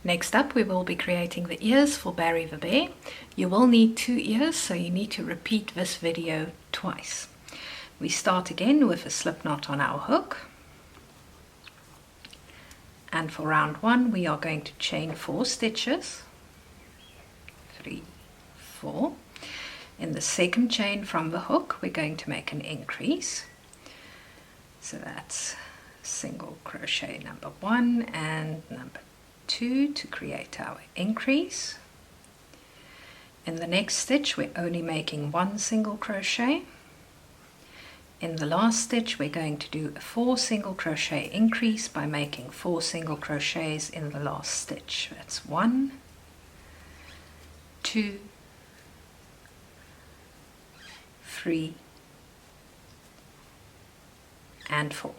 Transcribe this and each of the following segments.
Next up, we will be creating the ears for Barry the bear. You will need 2 ears, so you need to repeat this video twice. We start again with a slip knot on our hook. And for round 1, we are going to chain 4 stitches. 3, 4. In the second chain from the hook, we're going to make an increase. So that's single crochet number 1 and number 2 to create our increase. In the next stitch, we're only making 1 single crochet. In the last stitch, we're going to do a 4 single crochet increase by making 4 single crochets in the last stitch. That's 1, 2, 3, and 4.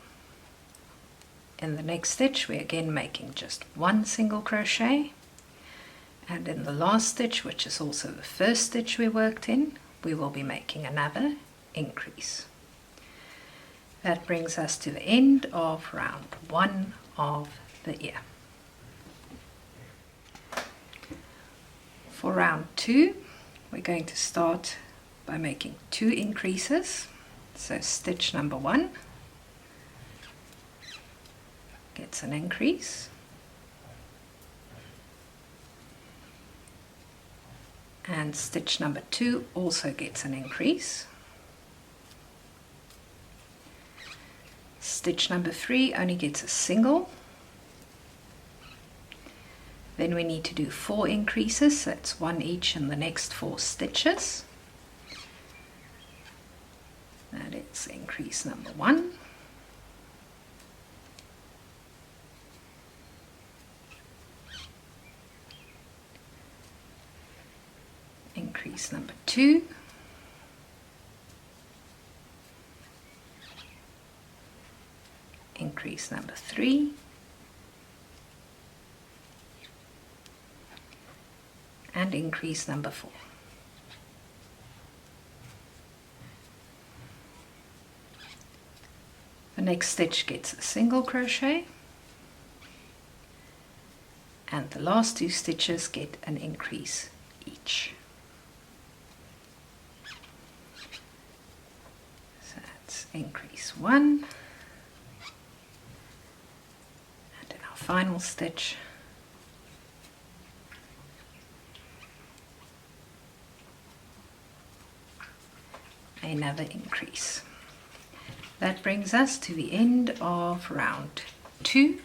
In the next stitch, we're again making just 1 single crochet, and in the last stitch, which is also the first stitch we worked in, we will be making another increase. That brings us to the end of round 1 of the ear. For round 2, we're going to start by making 2 increases. So stitch number 1 gets an increase, and stitch number 2 also gets an increase. Stitch number 3 only gets a single. Then we need to do 4 increases, so that's 1 each in the next 4 stitches. That is increase number 1. Increase number 2. Increase number 3. And increase number 4. The next stitch gets a single crochet, and the last 2 stitches get an increase each. So that's increase 1, and in our final stitch another increase. That brings us to the end of round 2.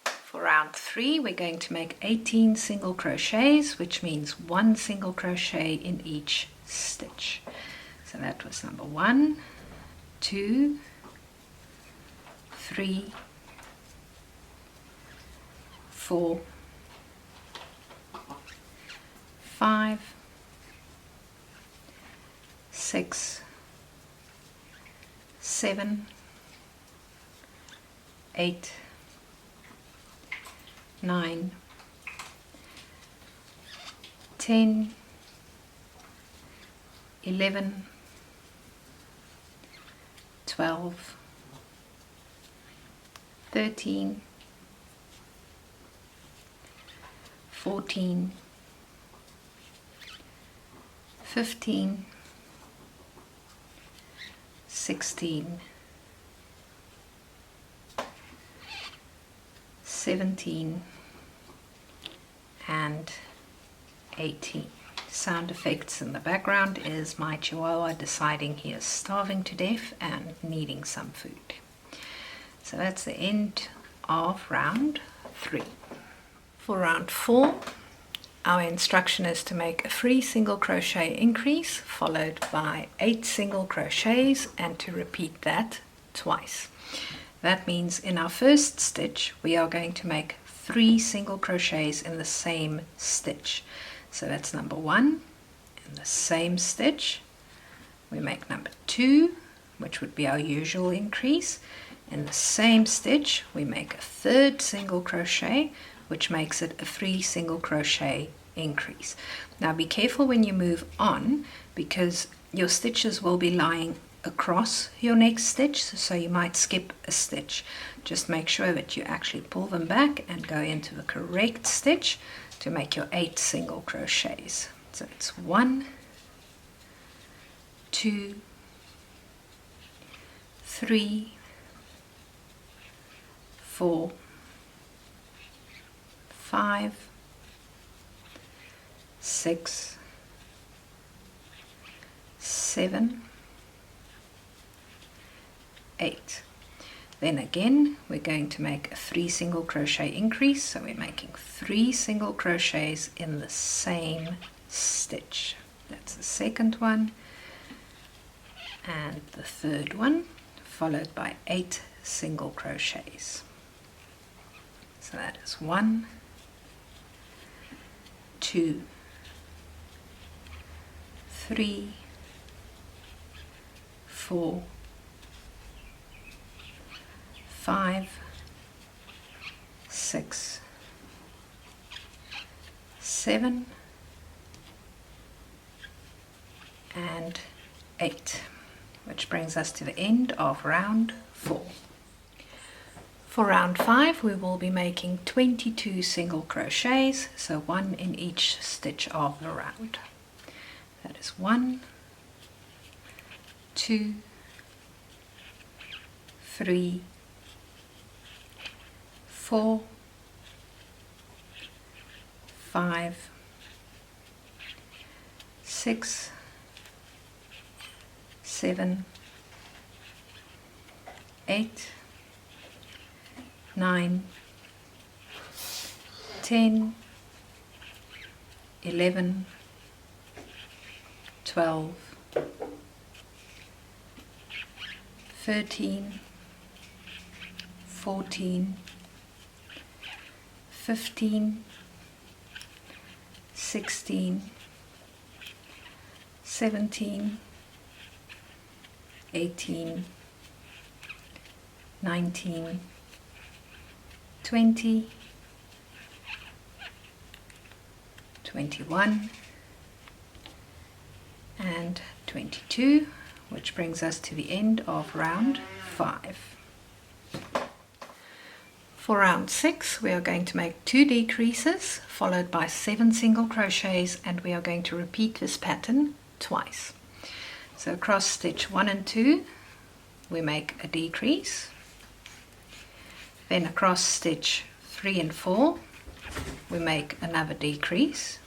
For round 3, we're going to make 18 single crochets, which means 1 single crochet in each stitch. So that was number 1, 2, 3, 4, 5, 6, 7, 8, 9, 10, 11, 12, 13, 14, 15, 16, 17, and 18. Sound effects in the background is my Chihuahua deciding he is starving to death and needing some food. So that's the end of round 3. For round 4, our instruction is to make a 3 single crochet increase followed by 8 single crochets, and to repeat that twice. That means in our first stitch we are going to make 3 single crochets in the same stitch. So that's number 1. In the same stitch we make number 2, which would be our usual increase. In the same stitch we make a 3rd single crochet, which makes it a 3 single crochet increase. Now be careful when you move on, because your stitches will be lying across your next stitch, so you might skip a stitch. Just make sure that you actually pull them back and go into the correct stitch to make your 8 single crochets. So it's 1, 2, 3, 4, 5, 6, 7, 8. Then again we're going to make a 3 single crochet increase, so we're making 3 single crochets in the same stitch. That's the second one and the third one, followed by 8 single crochets. So that is 1, 2, 3, 4, 5, 6, 7, and 8, which brings us to the end of round 4. For round 5 we will be making 22 single crochets, so 1 in each stitch of the round. That is 1, 2, 3, 4, 5, 6, 7, 8, 9, 10, 11, 12, 13, 14, 15, 16, 17, 18, 19, 20, 21, and 22, which brings us to the end of round 5. For round 6 we are going to make 2 decreases followed by 7 single crochets, and we are going to repeat this pattern twice. So across stitch 1 and 2 we make a decrease, then across stitch 3 and 4 we make another decrease,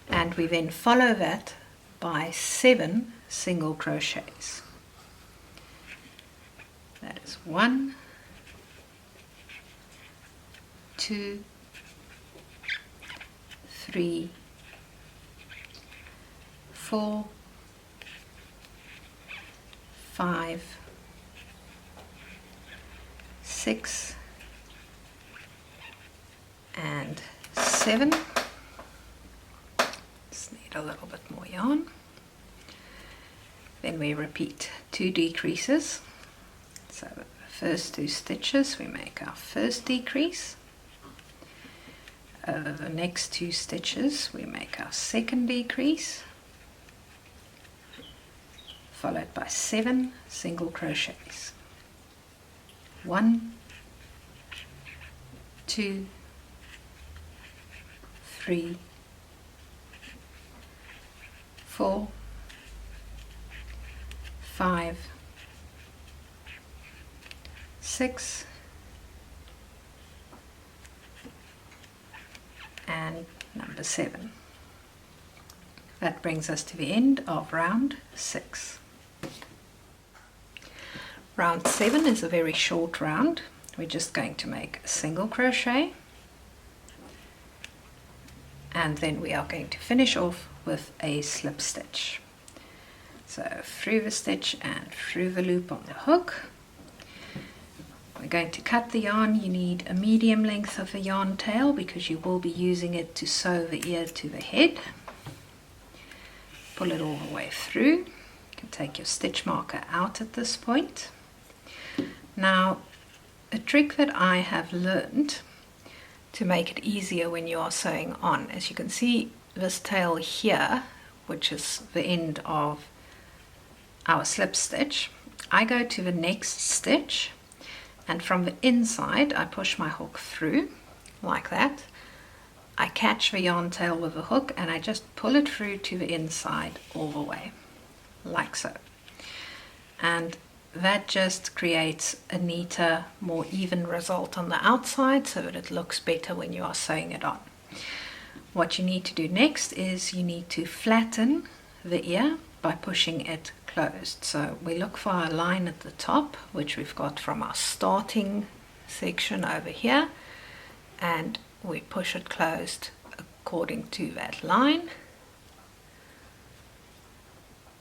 and we then follow that by 7 single crochets. That is 1, 2, 3, 4, 5, 6, and 7. Just need a little bit more yarn. Then we repeat 2 decreases. So the first 2 stitches we make our first decrease. Over the next 2 stitches we make our second decrease, followed by 7 single crochets. 1, 2, 3, 4, 5, 6, and number 7. That brings us to the end of round 6. Round 7 is a very short round. We're just going to make a single crochet, and then we are going to finish off with a slip stitch. So through the stitch and through the loop on the hook. We're going to cut the yarn. You need a medium length of the yarn tail because you will be using it to sew the ear to the head. Pull it all the way through. You can take your stitch marker out at this point. Now, a trick that I have learned to make it easier when you are sewing on, as you can see this tail here, which is the end of our slip stitch, I go to the next stitch, and from the inside I push my hook through like that. I catch the yarn tail with the hook and I just pull it through to the inside all the way, like so. And that just creates a neater, more even result on the outside so that it looks better when you are sewing it on. What you need to do next is you need to flatten the ear by pushing it closed. So we look for our line at the top, which we've got from our starting section over here, and we push it closed according to that line.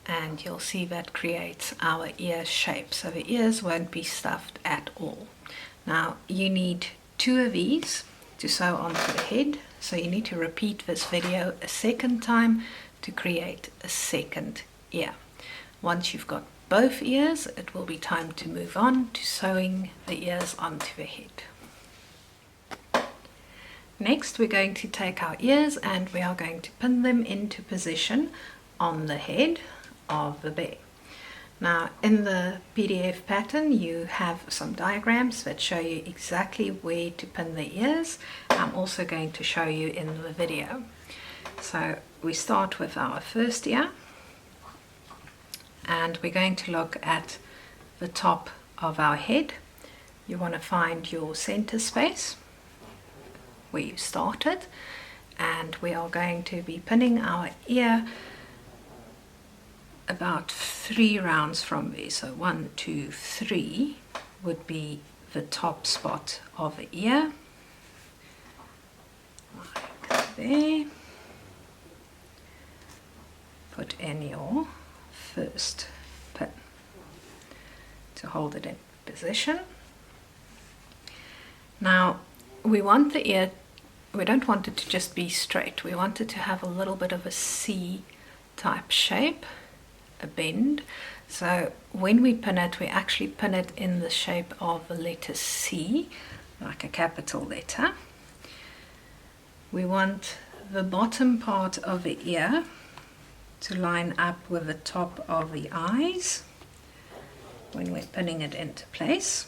And you'll see that creates our ear shape, so the ears won't be stuffed at all. Now you need 2 of these to sew onto the head, so you need to repeat this video a second time to create a second ear. Once you've got both ears, it will be time to move on to sewing the ears onto the head. Next, we're going to take our ears and we are going to pin them into position on the head of the bear. Now, in the PDF pattern, you have some diagrams that show you exactly where to pin the ears. I'm also going to show you in the video. So we start with our first ear, and we're going to look at the top of our head. You want to find your center space where you started, and we are going to be pinning our ear about 3 rounds from there. So 1, 2, 3 would be the top spot of the ear, like there. Put in your first pin to hold it in position. Now we want the ear, we don't want it to just be straight, we want it to have a little bit of a C type shape, a bend. So when we pin it, we actually pin it in the shape of the letter C, like a capital letter. We want the bottom part of the ear to line up with the top of the eyes when we're pinning it into place.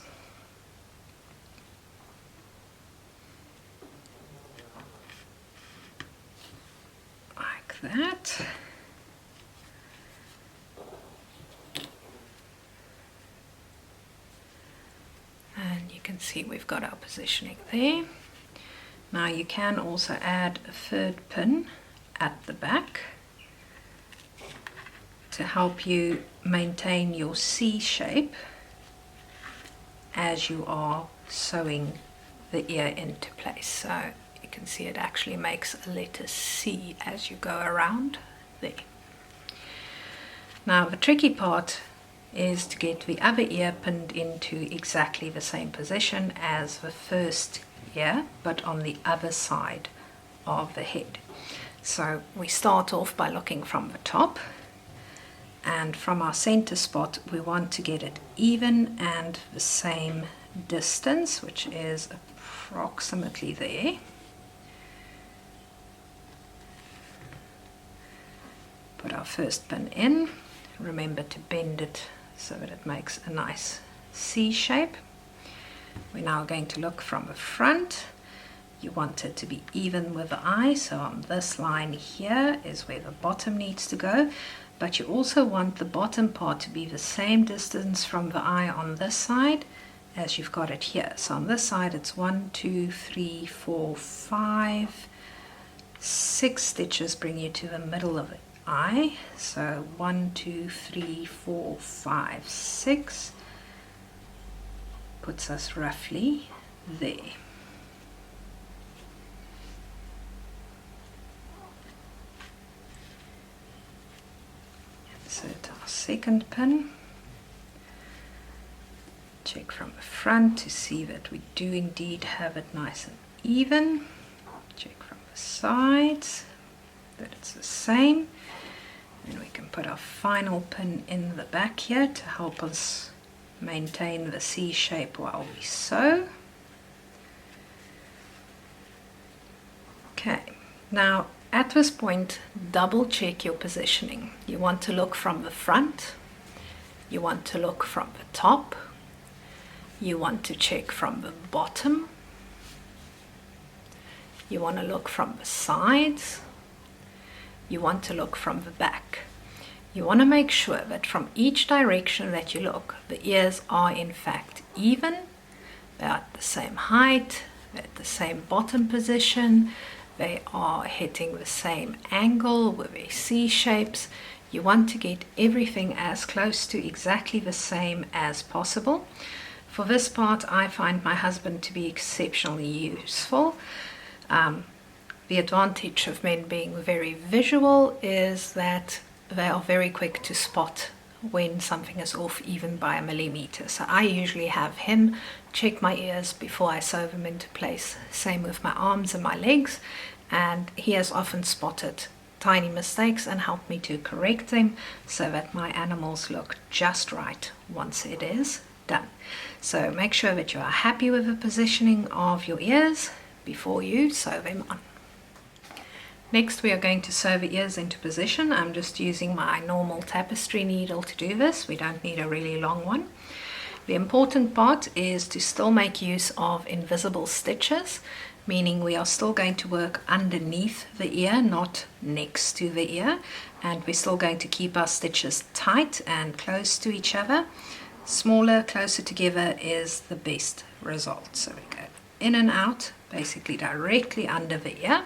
Like that. And you can see we've got our positioning there. Now you can also add a third pin at the back to help you maintain your C shape as you are sewing the ear into place. So you can see it actually makes a letter C as you go around there. Now the tricky part is to get the other ear pinned into exactly the same position as the first ear, but on the other side of the head. So we start off by looking from the top, and from our center spot we want to get it even and the same distance, which is approximately there. Put our first pin in. Remember to bend it so that it makes a nice C shape. We're now going to look from the front. You want it to be even with the eye, so on this line here is where the bottom needs to go, but you also want the bottom part to be the same distance from the eye on this side as you've got it here. So on this side it's 1, 2, 3, 4, 5, 6 stitches bring you to the middle of the eye. So 1, 2, 3, 4, 5, 6 puts us roughly there. Insert our second pin. Check from the front to see that we do indeed have it nice and even. Check from the sides that it's the same. And we can put our final pin in the back here to help us maintain the C shape while we sew. Okay, now at this point double check your positioning. You want to look from the front You want to look from the top. You want to check from the bottom. You want to look from the sides. You want to look from the back. You want to make sure that from each direction that you look, the ears are in fact even, they're at the same height, they're at the same bottom position, they are hitting the same angle with their C shapes. You want to get everything as close to exactly the same as possible. For this part, I find my husband to be exceptionally useful. The advantage of men being very visual is that they are very quick to spot when something is off even by a millimeter. So I usually have him check my ears before I sew them into place. Same with my arms and my legs, and he has often spotted tiny mistakes and helped me to correct them so that my animals look just right once it is done. So make sure that you are happy with the positioning of your ears before you sew them on. Next we are going to sew the ears into position. I'm just using my normal tapestry needle to do this. We don't need a really long one. The important part is to still make use of invisible stitches, meaning we are still going to work underneath the ear, not next to the ear, and we're still going to keep our stitches tight and close to each other. Smaller, closer together is the best result. So we go in and out, basically directly under the ear,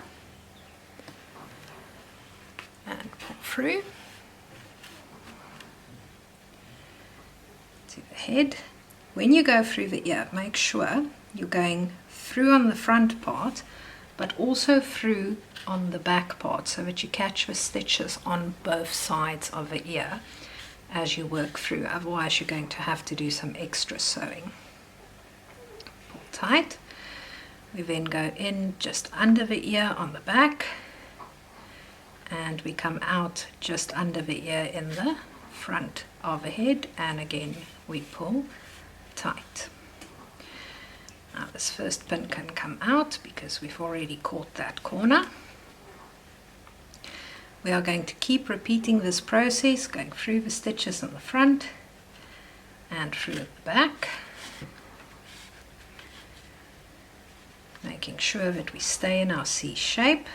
and pull through to the head. When you go through the ear, make sure you're going through on the front part, but also through on the back part, so that you catch the stitches on both sides of the ear as you work through. Otherwise you're going to have to do some extra sewing. Pull tight. We then go in just under the ear on the back, and we come out just under the ear in the front of the head, and again we pull tight. Now this first pin can come out because we've already caught that corner. We are going to keep repeating this process, going through the stitches in the front and through at the back, making sure that we stay in our C shape.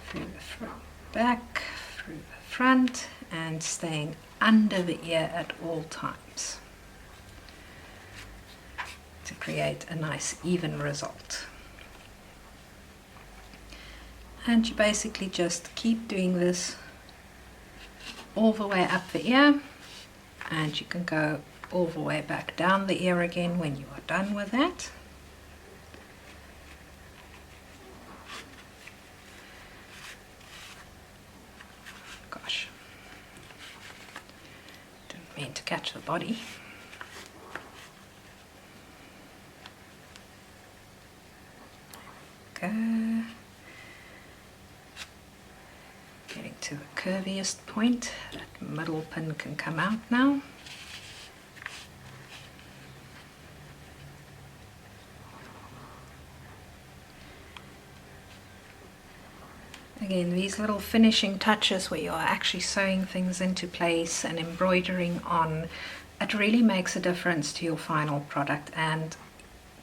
Through the front, back, through the front, and staying under the ear at all times to create a nice even result. And you basically just keep doing this all the way up the ear, and you can go all the way back down the ear again when you are done with that. Gosh, didn't mean to catch the body. Go. Getting to the curviest point. That middle pin can come out now. Again, these little finishing touches where you're actually sewing things into place and embroidering on, it really makes a difference to your final product, and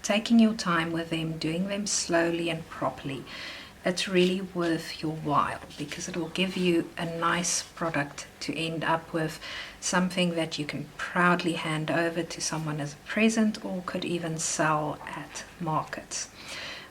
taking your time with them, doing them slowly and properly, it's really worth your while, because it will give you a nice product to end up with, something that you can proudly hand over to someone as a present or could even sell at markets.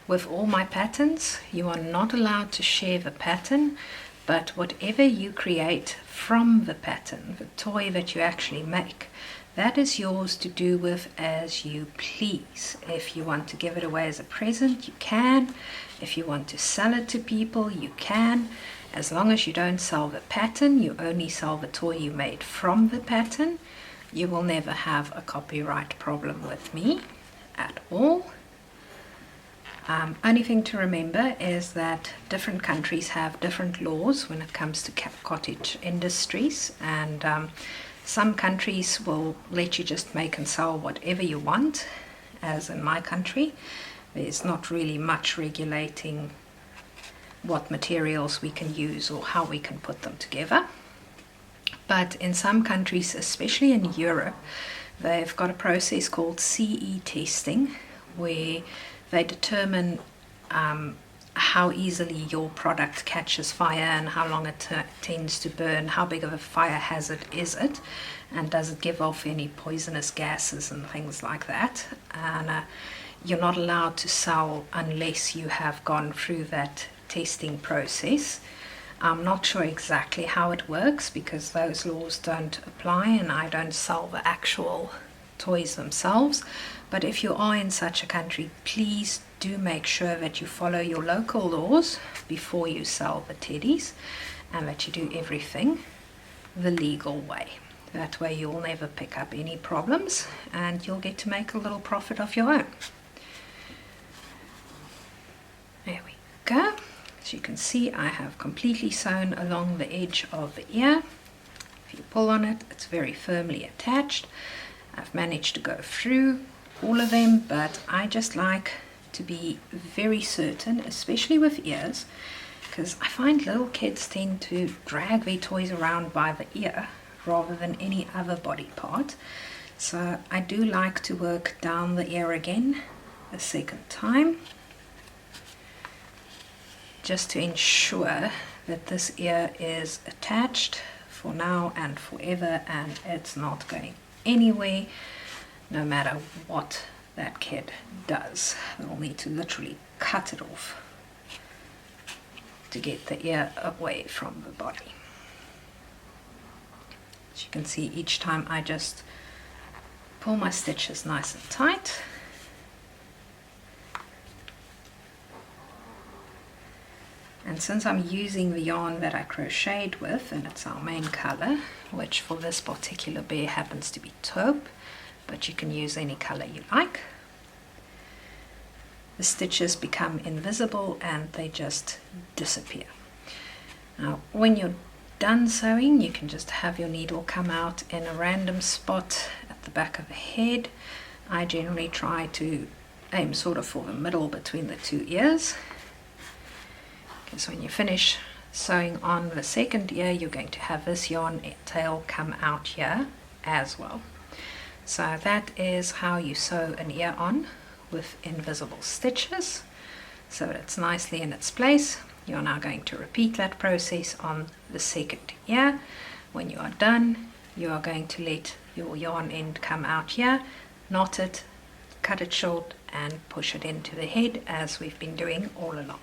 With all my patterns, you are not allowed to share the pattern, but whatever you create from the pattern, the toy that you actually make, that is yours to do with as you please. If you want to give it away as a present, you can. If you want to sell it to people, you can. As long as you don't sell the pattern, you only sell the toy you made from the pattern, you will never have a copyright problem with me at all. Only thing to remember is that different countries have different laws when it comes to cottage industries, and some countries will let you just make and sell whatever you want, as in my country. There's not really much regulating what materials we can use or how we can put them together. But in some countries, especially in Europe, they've got a process called CE testing, where they determine how easily your product catches fire and how long it tends to burn, how big of a fire hazard is it, and does it give off any poisonous gases and things like that. And you're not allowed to sell unless you have gone through that testing process. I'm not sure exactly how it works because those laws don't apply and I don't sell the actual toys themselves. But if you are in such a country, please do make sure that you follow your local laws before you sell the teddies, and that you do everything the legal way. That way you'll never pick up any problems and you'll get to make a little profit of your own. There we go. As you can see, I have completely sewn along the edge of the ear. If you pull on it, it's very firmly attached. I've managed to go through all of them, but I just like to be very certain, especially with ears, because I find little kids tend to drag their toys around by the ear rather than any other body part. So I do like to work down the ear again a second time, just to ensure that this ear is attached for now and forever, and it's not going anywhere no matter what that kid does. They'll need to literally cut it off to get the ear away from the body. As you can see, each time I just pull my stitches nice and tight. And since I'm using the yarn that I crocheted with, and it's our main color, which for this particular bear happens to be taupe, but you can use any color you like, the stitches become invisible and they just disappear. Now when you're done sewing, you can just have your needle come out in a random spot at the back of the head. I generally try to aim sort of for the middle between the two ears. Okay, so when you finish sewing on the second ear, you're going to have this yarn tail come out here as well. So that is how you sew an ear on with invisible stitches, so that it's nicely in its place. You're now going to repeat that process on the second ear. When you are done, you are going to let your yarn end come out here, knot it, cut it short and push it into the head as we've been doing all along.